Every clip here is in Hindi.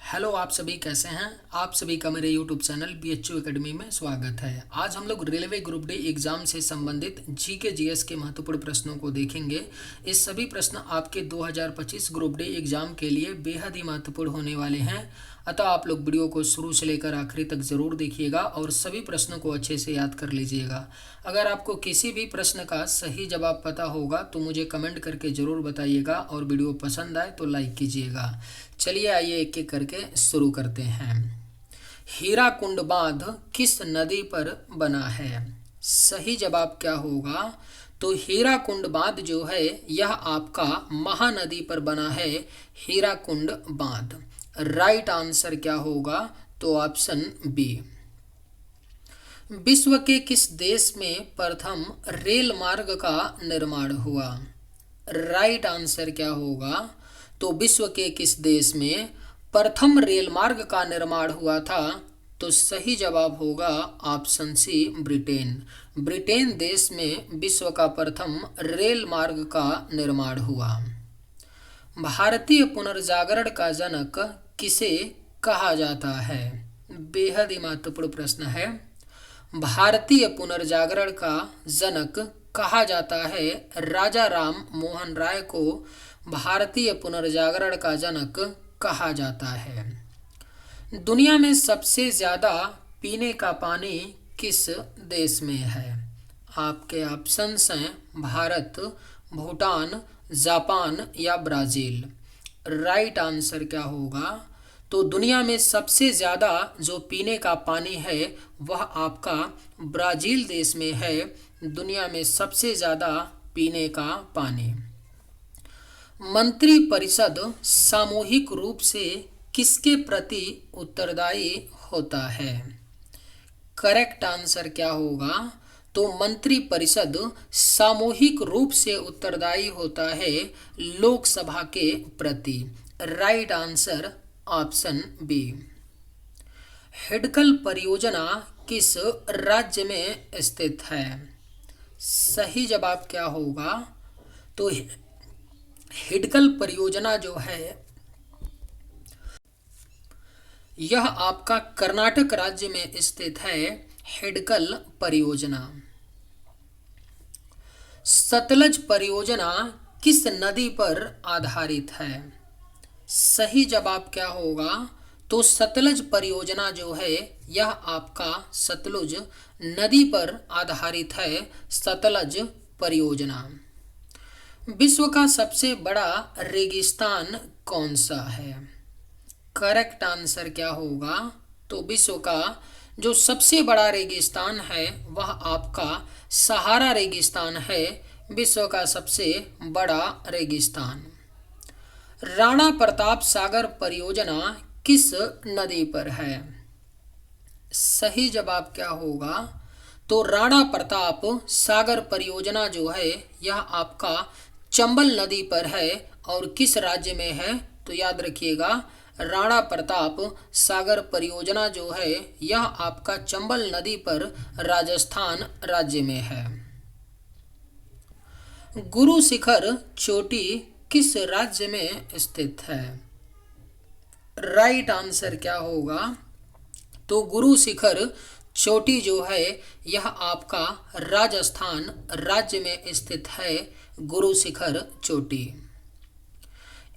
हेलो, आप सभी कैसे हैं। आप सभी का मेरे यूट्यूब चैनल BHU एकेडमी में स्वागत है। आज हम लोग रेलवे ग्रुप डी एग्जाम से संबंधित जीके जीएस के महत्वपूर्ण प्रश्नों को देखेंगे। इस सभी प्रश्न आपके 2025 ग्रुप डी एग्जाम के लिए बेहद ही महत्वपूर्ण होने वाले हैं। अतः आप लोग वीडियो को शुरू से लेकर आखिरी तक जरूर देखिएगा और सभी प्रश्नों को अच्छे से याद कर लीजिएगा। अगर आपको किसी भी प्रश्न का सही जवाब पता होगा तो मुझे कमेंट करके ज़रूर बताइएगा और वीडियो पसंद आए तो लाइक कीजिएगा। चलिए आइए एक एक करके शुरू करते हैं। हीराकुंड बांध किस नदी पर बना है? सही जवाब क्या होगा? तो हीराकुंड बांध जो है यह आपका महानदी पर बना है। हीराकुंड बांध राइट आंसर क्या होगा? तो ऑप्शन बी। विश्व के किस देश में प्रथम रेल मार्ग का निर्माण हुआ? राइट आंसर क्या होगा? तो विश्व के किस देश में प्रथम रेल मार्ग का निर्माण हुआ था? तो सही जवाब होगा ऑप्शन सी, ब्रिटेन। ब्रिटेन देश में विश्व का प्रथम रेल मार्ग का निर्माण हुआ। भारतीय पुनर्जागरण का जनक किसे कहा जाता है? बेहद ही महत्वपूर्ण प्रश्न है। भारतीय पुनर्जागरण का जनक कहा जाता है राजा राम मोहन राय को भारतीय पुनर्जागरण का जनक कहा जाता है। दुनिया में सबसे ज़्यादा पीने का पानी किस देश में है? आपके ऑप्शंस हैं भारत, भूटान, जापान या ब्राज़ील। राइट आंसर क्या होगा? तो दुनिया में सबसे ज़्यादा जो पीने का पानी है वह आपका ब्राज़ील देश में है। दुनिया में सबसे ज़्यादा पीने का पानी। मंत्रिपरिषद सामूहिक रूप से किसके प्रति उत्तरदायी होता है? करेक्ट आंसर क्या होगा? तो मंत्रिपरिषद सामूहिक रूप से उत्तरदायी होता है लोकसभा के प्रति। Right answer option B. Hidkal परियोजना किस राज्य में स्थित है? सही जवाब क्या होगा? तो हिडकल परियोजना जो है यह आपका कर्नाटक राज्य में स्थित है। हिडकल परियोजना। सतलज परियोजना किस नदी पर आधारित है? सही जवाब क्या होगा? तो सतलज परियोजना जो है यह आपका सतलुज नदी पर आधारित है। सतलज परियोजना। विश्व का सबसे बड़ा रेगिस्तान कौन सा है? करेक्ट आंसर क्या होगा? तो विश्व का जो सबसे बड़ा रेगिस्तान है वह आपका सहारा रेगिस्तान है। विश्व का सबसे बड़ा रेगिस्तान। राणा प्रताप सागर परियोजना किस नदी पर है? सही जवाब क्या होगा? तो राणा प्रताप सागर परियोजना जो है यह आपका चंबल नदी पर है और किस राज्य में है? तो याद रखिएगा राणा प्रताप सागर परियोजना जो है यह आपका चंबल नदी पर राजस्थान राज्य में है। गुरु शिखर चोटी किस राज्य में स्थित है? राइट आंसर क्या होगा? तो गुरु शिखर चोटी जो है यह आपका राजस्थान राज्य में स्थित है। गुरु शिखर चोटी।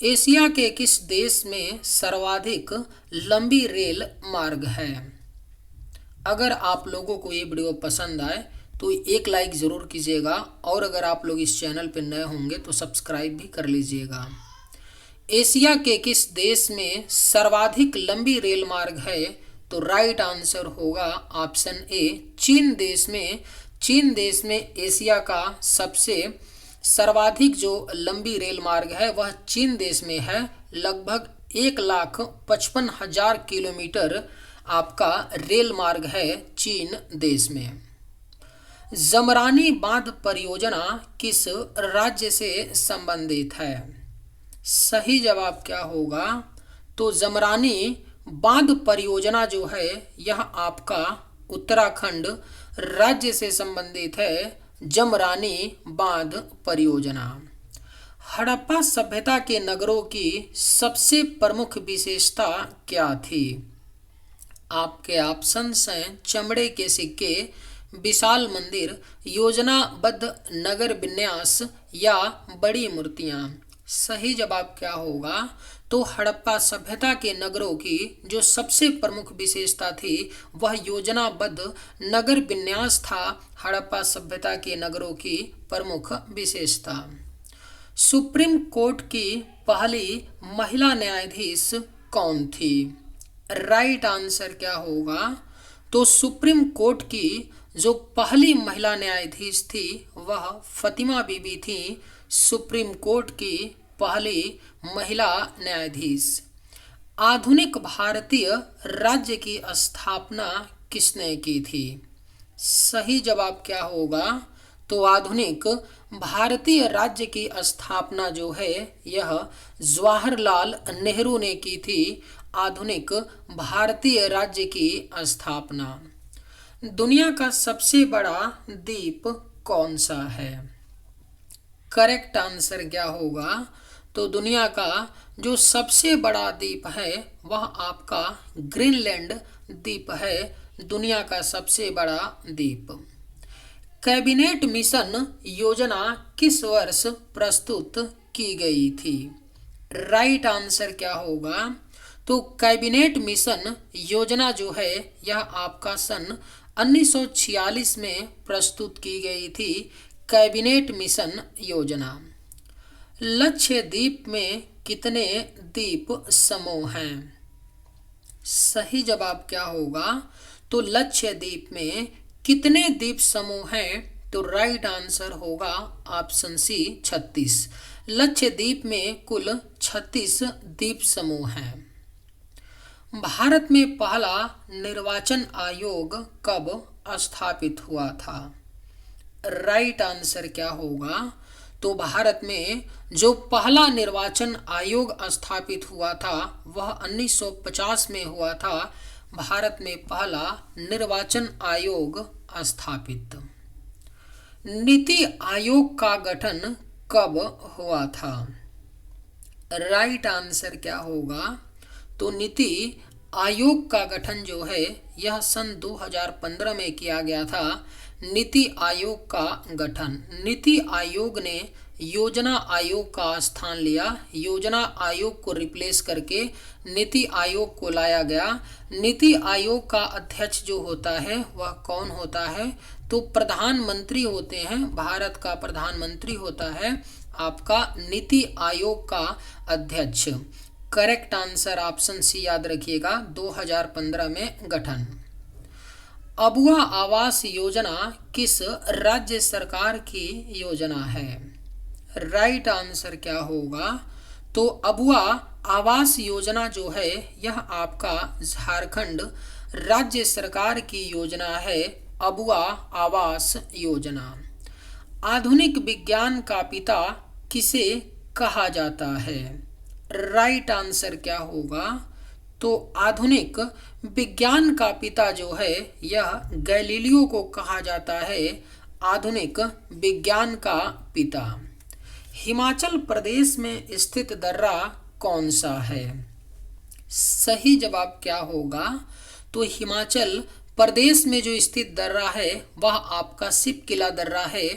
एशिया के किस देश में सर्वाधिक लंबी रेल मार्ग है? अगर आप लोगों को ये वीडियो पसंद आए तो एक लाइक ज़रूर कीजिएगा और अगर आप लोग इस चैनल पर नए होंगे तो सब्सक्राइब भी कर लीजिएगा। एशिया के किस देश में सर्वाधिक लंबी रेल मार्ग है? तो राइट आंसर होगा ऑप्शन ए, चीन देश में। चीन देश में एशिया का सबसे सर्वाधिक जो लंबी रेल मार्ग है वह चीन देश में है। लगभग 1,55,000 किलोमीटर आपका रेल मार्ग है चीन देश में। जमरानी बांध परियोजना किस राज्य से संबंधित है? सही जवाब क्या होगा? तो जमरानी बांध परियोजना जो है यह आपका उत्तराखंड राज्य से संबंधित है। जमरानी बांध परियोजना। हड़प्पा सभ्यता के नगरों की सबसे प्रमुख विशेषता क्या थी? आपके ऑप्शंस हैं चमड़े के सिक्के, विशाल मंदिर, योजनाबद्ध नगर विन्यास या बड़ी मूर्तियां। सही जवाब क्या होगा? तो हड़प्पा सभ्यता के नगरों की जो सबसे प्रमुख विशेषता थी वह योजनाबद्ध नगर विन्यास था। हड़प्पा सभ्यता के नगरों की प्रमुख विशेषता। सुप्रीम कोर्ट की पहली महिला न्यायाधीश कौन थी? राइट आंसर क्या होगा? तो सुप्रीम कोर्ट की जो पहली महिला न्यायाधीश थी वह फातिमा बीबी थी। सुप्रीम कोर्ट की पहली महिला न्यायाधीश। आधुनिक भारतीय राज्य की स्थापना किसने की थी? सही जवाब क्या होगा? तो आधुनिक भारतीय राज्य की स्थापना जो है यह जवाहरलाल नेहरू ने की थी। आधुनिक भारतीय राज्य की स्थापना। दुनिया का सबसे बड़ा द्वीप कौन सा है? करेक्ट आंसर क्या होगा? तो दुनिया का जो सबसे बड़ा द्वीप है वह आपका ग्रीनलैंड द्वीप है। दुनिया का सबसे बड़ा द्वीप। कैबिनेट मिशन योजना किस वर्ष प्रस्तुत की गई थी? राइट आंसर क्या होगा? तो कैबिनेट मिशन योजना जो है यह आपका सन 1946 में प्रस्तुत की गई थी। कैबिनेट मिशन योजना। लक्षद्वीप में कितने द्वीप समूह हैं? सही जवाब क्या होगा? तो लक्षद्वीप में कितने द्वीप समूह हैं? तो राइट आंसर होगा ऑप्शन सी 36। लक्षद्वीप में कुल 36 द्वीप समूह हैं। भारत में पहला निर्वाचन आयोग कब स्थापित हुआ था? राइट आंसर क्या होगा? तो भारत में जो पहला निर्वाचन आयोग स्थापित हुआ था वह 1950 में हुआ था। भारत में पहला निर्वाचन आयोग स्थापित। नीति आयोग का गठन कब हुआ था? राइट आंसर क्या होगा? तो नीति आयोग का गठन जो है यह सन 2015 में किया गया था। नीति आयोग का गठन। नीति आयोग ने योजना आयोग का स्थान लिया। योजना आयोग को रिप्लेस करके नीति आयोग को लाया गया। नीति आयोग का अध्यक्ष जो होता है वह कौन होता है? तो प्रधानमंत्री होते हैं। भारत का प्रधानमंत्री होता है आपका नीति आयोग का अध्यक्ष। करेक्ट आंसर ऑप्शन सी याद रखिएगा, 2015 में गठन। अबुआ आवास योजना किस राज्य सरकार की योजना है? राइट आंसर क्या होगा? तो अबुआ आवास योजना जो है यह आपका झारखंड राज्य सरकार की योजना है। अबुआ आवास योजना। आधुनिक विज्ञान का पिता किसे कहा जाता है? राइट आंसर क्या होगा? तो आधुनिक विज्ञान का पिता जो है यह गैलीलियो को कहा जाता है। आधुनिक विज्ञान का पिता। हिमाचल प्रदेश में स्थित दर्रा कौन सा है? सही जवाब क्या होगा? तो हिमाचल प्रदेश में जो स्थित दर्रा है वह आपका सिपकिला दर्रा है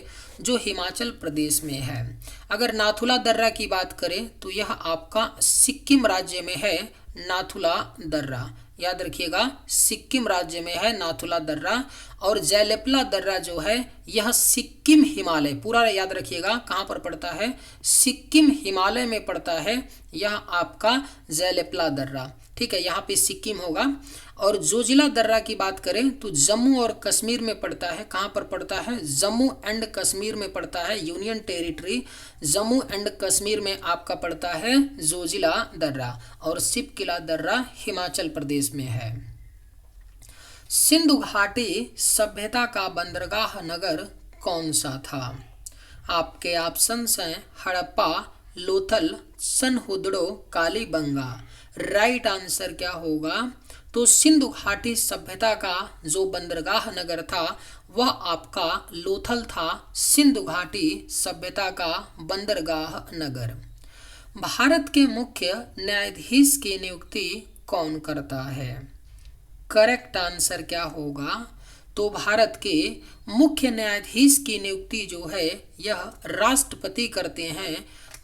जो हिमाचल प्रदेश में है। अगर नाथुला दर्रा की बात करें तो यह आपका सिक्किम राज्य में है। नाथुला दर्रा याद रखिएगा, सिक्किम राज्य में है नाथुला दर्रा। और जैलेपला दर्रा जो है यह सिक्किम हिमालय, पूरा याद रखिएगा कहाँ पर पड़ता है? सिक्किम हिमालय में पड़ता है यह आपका जैलेपला दर्रा। ठीक है, यहाँ पे सिक्किम होगा। और जोजिला दर्रा की बात करें तो जम्मू और कश्मीर में पड़ता है। कहाँ पर पड़ता है? जम्मू एंड कश्मीर में पड़ता है। Union territory Jammu and Kashmir में आपका पड़ता है जोजिला दर्रा। और सिपकिला दर्रा हिमाचल प्रदेश में है। सिंधु घाटी सभ्यता का बंदरगाह नगर कौन सा था? आपके ऑप्शंस हैं हड़प्पा, लोथल, सनहुदड़ो, कालीबंगा। राइट आंसर क्या होगा? तो सिंधु घाटी सभ्यता का जो बंदरगाह नगर था वह आपका लोथल था। सिंधु घाटी सभ्यता का बंदरगाह नगर। भारत के मुख्य न्यायाधीश की नियुक्ति कौन करता है? करेक्ट आंसर क्या होगा? तो भारत के मुख्य न्यायाधीश की नियुक्ति जो है यह राष्ट्रपति करते हैं।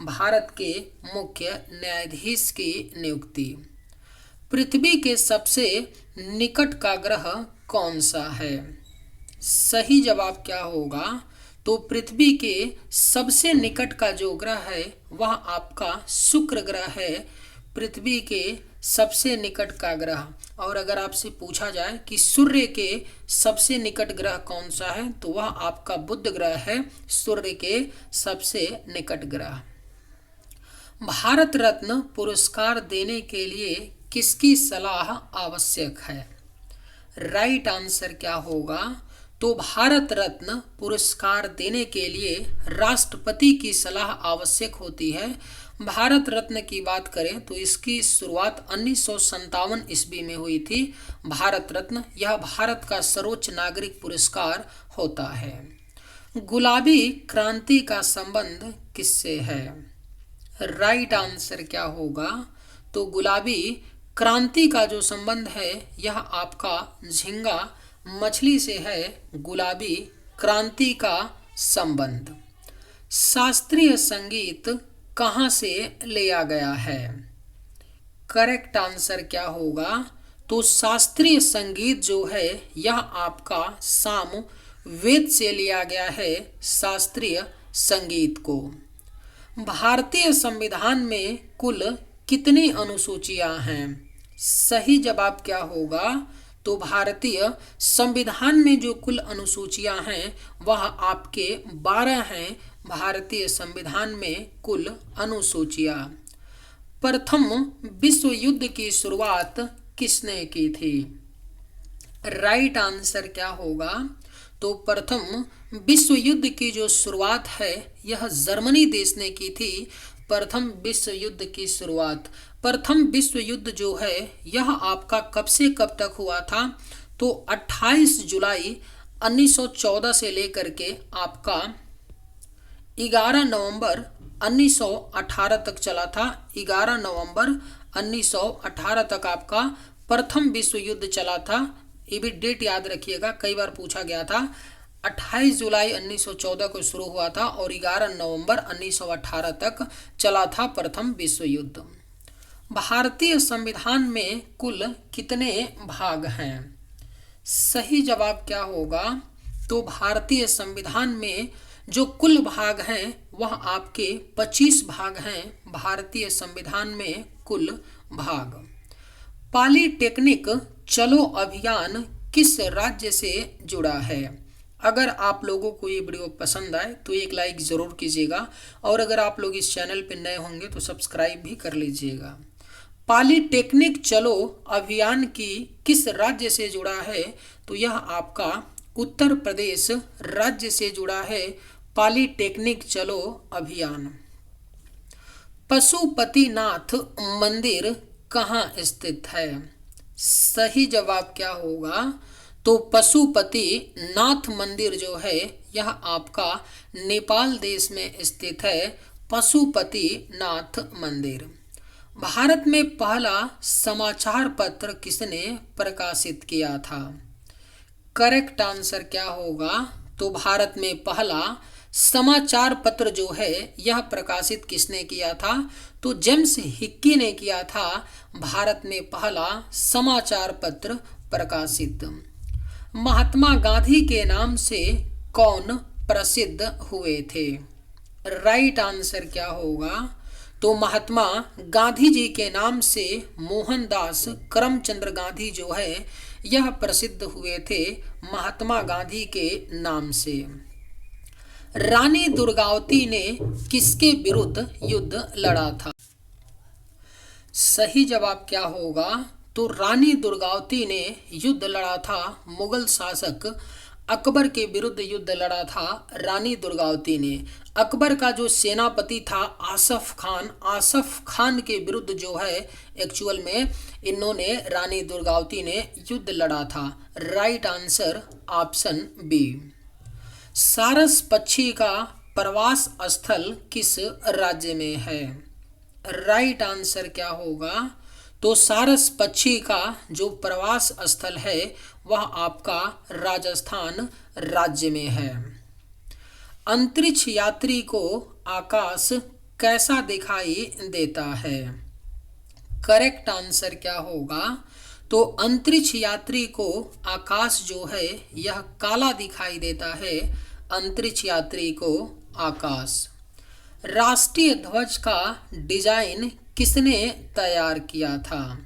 भारत के मुख्य न्यायाधीश की नियुक्ति। पृथ्वी के सबसे निकट का ग्रह कौन सा है? सही जवाब क्या होगा? तो पृथ्वी के सबसे निकट का जो ग्रह है वह आपका शुक्र ग्रह है। पृथ्वी के सबसे निकट का ग्रह। और अगर आपसे पूछा जाए कि सूर्य के सबसे निकट ग्रह कौन सा है तो वह आपका बुध ग्रह है, सूर्य के सबसे निकट ग्रह। भारत रत्न पुरस्कार देने के लिए किसकी सलाह आवश्यक है? राइट आंसर क्या होगा? तो भारत रत्न पुरस्कार देने के लिए राष्ट्रपति की सलाह आवश्यक होती है। भारत रत्न की बात करें तो इसकी शुरुआत 1957 ईस्वी में हुई थी। भारत रत्न यह भारत का सर्वोच्च नागरिक पुरस्कार होता है। गुलाबी क्रांति का संबंध किससे है? राइट आंसर क्या होगा? तो गुलाबी क्रांति का जो संबंध है यह आपका झींगा मछली से है। गुलाबी क्रांति का संबंध। शास्त्रीय संगीत कहाँ से लिया गया है? करेक्ट आंसर क्या होगा? तो शास्त्रीय संगीत जो है यह आपका साम वेद से लिया गया है। शास्त्रीय संगीत को। भारतीय संविधान में कुल कितनी अनुसूचियां हैं? सही जवाब क्या होगा? तो भारतीय संविधान में जो कुल अनुसूचियां हैं वह आपके 12 हैं। भारतीय संविधान में कुल अनुसूचियां। प्रथम विश्व युद्ध की शुरुआत किसने की थी? राइट आंसर क्या होगा? तो प्रथम विश्व युद्ध की जो शुरुआत है यह जर्मनी देश ने की थी। प्रथम विश्व युद्ध की शुरुआत। प्रथम विश्व युद्ध जो है यह आपका कब से कब तक हुआ था? तो 28 जुलाई 1914 से लेकर के आपका 11 नवंबर 1918 तक चला था। 11 नवंबर 1918 तक आपका प्रथम विश्व युद्ध चला था। ये भी डेट याद रखिएगा, कई बार पूछा गया था। 28 जुलाई 1914 को शुरू हुआ था और 11 नवंबर 1918 तक चला था प्रथम विश्व युद्ध। भारतीय संविधान में कुल कितने भाग हैं? सही जवाब क्या होगा? तो भारतीय संविधान में जो कुल भाग हैं वह आपके 25 भाग हैं। भारतीय संविधान में कुल भाग। पॉलीटेक्निक चलो अभियान किस राज्य से जुड़ा है? अगर आप लोगों को ये वीडियो पसंद आए तो एक लाइक ज़रूर कीजिएगा और अगर आप लोग इस चैनल पर नए होंगे तो सब्सक्राइब भी कर लीजिएगा। पॉलीटेक्निक चलो अभियान की किस राज्य से जुड़ा है? तो यह आपका उत्तर प्रदेश राज्य से जुड़ा है। पॉलीटेक्निक चलो अभियान। पशुपतिनाथ मंदिर कहाँ स्थित है? सही जवाब क्या होगा? तो पशुपति नाथ मंदिर जो है यह आपका नेपाल देश में स्थित है। पशुपति नाथ मंदिर। भारत में पहला समाचार पत्र किसने प्रकाशित किया था? करेक्ट आंसर क्या होगा? तो भारत में पहला समाचार पत्र जो है यह प्रकाशित किसने किया था? तो जेम्स हिक्की ने किया था। भारत में पहला समाचार पत्र प्रकाशित। महात्मा गांधी के नाम से कौन प्रसिद्ध हुए थे? राइट आंसर क्या होगा? तो महात्मा गांधी जी के नाम से मोहनदास करमचंद गांधी जो है यह प्रसिद्ध हुए थे महात्मा गांधी के नाम से। रानी दुर्गावती ने किसके विरुद्ध युद्ध लड़ा था? सही जवाब क्या होगा? तो रानी दुर्गावती ने युद्ध लड़ा था मुगल शासक अकबर के विरुद्ध युद्ध लड़ा था रानी दुर्गावती ने। अकबर का जो सेनापति था आसफ खान के विरुद्ध जो है एक्चुअल में इन्होंने रानी दुर्गावती ने युद्ध लड़ा था। Right answer option B. सारस पक्षी का प्रवास स्थल किस राज्य में है? राइट आंसर क्या होगा? तो सारस पक्षी का जो प्रवास स्थल है वह आपका राजस्थान राज्य में है। अंतरिक्ष यात्री को आकाश कैसा दिखाई देता है? करेक्ट आंसर क्या होगा? तो अंतरिक्ष यात्री को आकाश जो है यह काला दिखाई देता है। अंतरिक्ष यात्री को आकाश। राष्ट्रीय ध्वज का डिजाइन किसने तैयार किया था?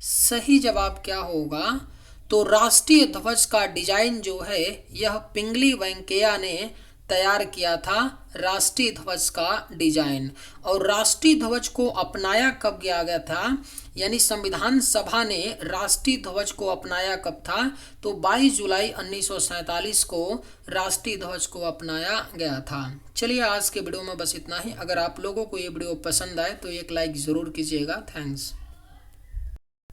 सही जवाब क्या होगा? तो राष्ट्रीय ध्वज का डिजाइन जो है यह पिंगली वेंकैया ने तैयार किया था। राष्ट्रीय ध्वज का डिजाइन। और राष्ट्रीय ध्वज को अपनाया कब गया था, यानी संविधान सभा ने राष्ट्रीय ध्वज को अपनाया कब था? तो 22 जुलाई 1947 को राष्ट्रीय ध्वज को अपनाया गया था। चलिए आज के वीडियो में बस इतना ही। अगर आप लोगों को ये वीडियो पसंद आए तो एक लाइक ज़रूर कीजिएगा। थैंक्स।